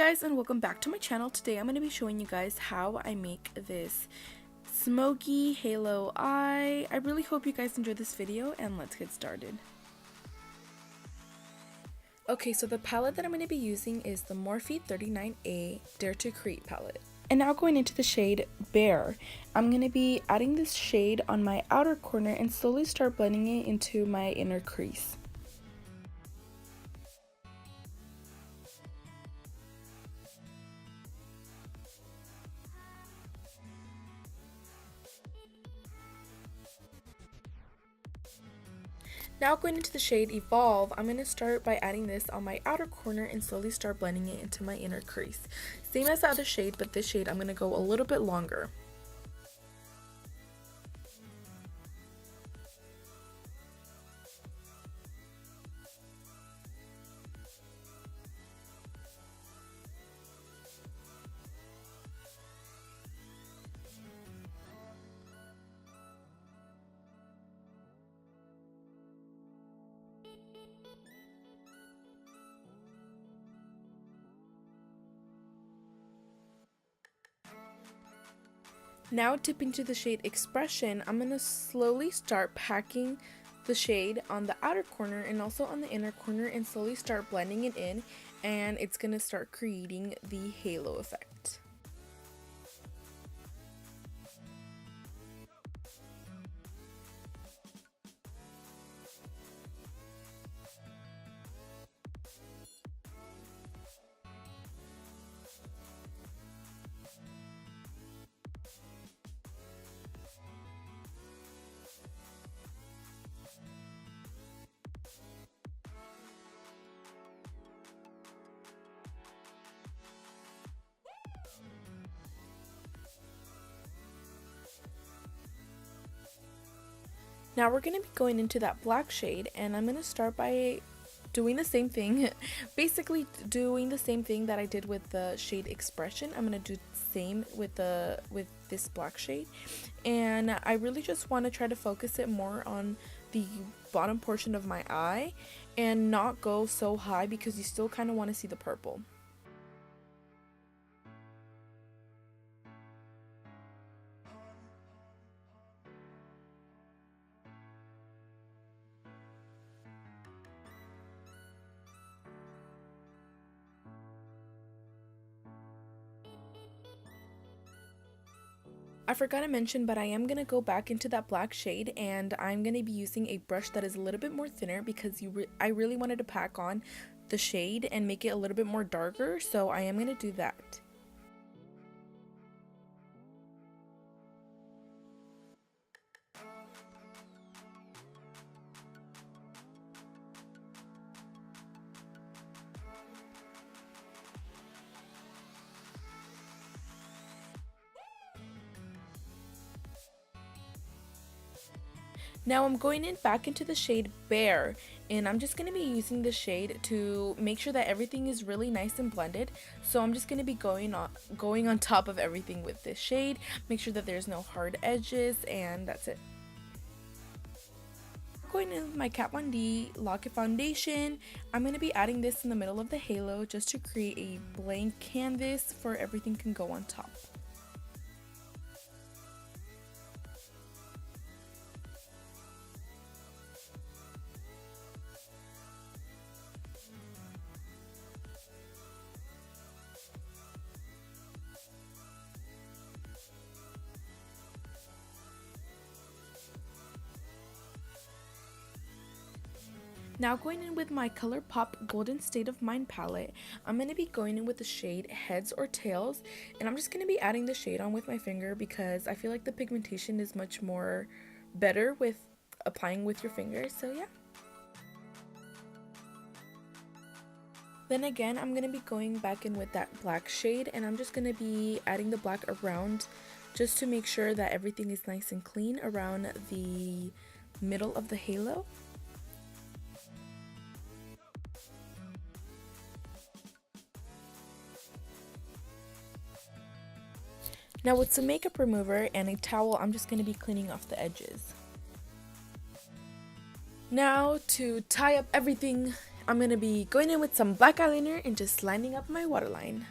guys, and welcome back to my channel. Today I'm going to be showing you guys how I make this smoky halo eye. I really hope you guys enjoyed this video, and let's get started. Okay, so the palette that I'm going to be using is the Morphe 39A Dare to Create palette. And now going into the shade Bare, I'm going to be adding this shade on my outer corner and slowly start blending it into my inner crease. Now going into the shade Evolve, I'm going to start by adding this on my outer corner and slowly start blending it into my inner crease. Same as the other shade, but this shade I'm going to go a little bit longer. Now dipping to the shade Expression, I'm going to slowly start packing the shade on the outer corner and also on the inner corner and slowly start blending it in, and it's going to start creating the halo effect. Now we're going to be going into that black shade, and I'm going to start by doing the same thing, basically doing the same thing that I did with the shade Expression. I'm going to do the same with this black shade, and I really just want to try to focus it more on the bottom portion of my eye and not go so high because you still kind of want to see the purple. I forgot to mention, but I am going to go back into that black shade, and I'm going to be using a brush that is a little bit more thinner because I really wanted to pack on the shade and make it a little bit more darker, so I am going to do that. Now I'm going back into the shade Bare, and I'm just going to be using the shade to make sure that everything is really nice and blended. So I'm just going to be going on top of everything with this shade, make sure that there's no hard edges, and that's it. Going in with my Kat Von D Lock It Foundation, I'm going to be adding this in the middle of the halo just to create a blank canvas for everything can go on top. Now going in with my ColourPop Golden State of Mind palette, I'm going to be going in with the shade Heads or Tails, and I'm just going to be adding the shade on with my finger because I feel like the pigmentation is much more better with applying with your fingers, so yeah. Then again, I'm going to be going back in with that black shade, and I'm just going to be adding the black around just to make sure that everything is nice and clean around the middle of the halo. Now with some makeup remover and a towel, I'm just going to be cleaning off the edges. Now to tie up everything I'm going to be going in with some black eyeliner and just lining up my waterline.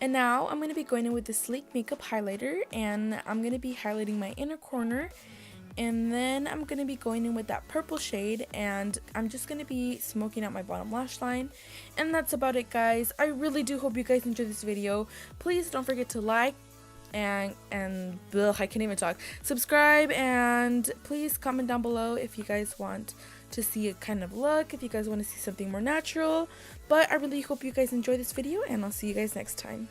And now I'm going to be going in with the Sleek Makeup highlighter, and I'm going to be highlighting my inner corner. And then I'm going to be going in with that purple shade, and I'm just going to be smoking out my bottom lash line. And that's about it, guys. I really do hope you guys enjoyed this video. Please don't forget to like and I can't even talk. Subscribe, and please comment down below if you guys want to see a kind of look, if you guys want to see something more natural. But I really hope you guys enjoy this video, and I'll see you guys next time.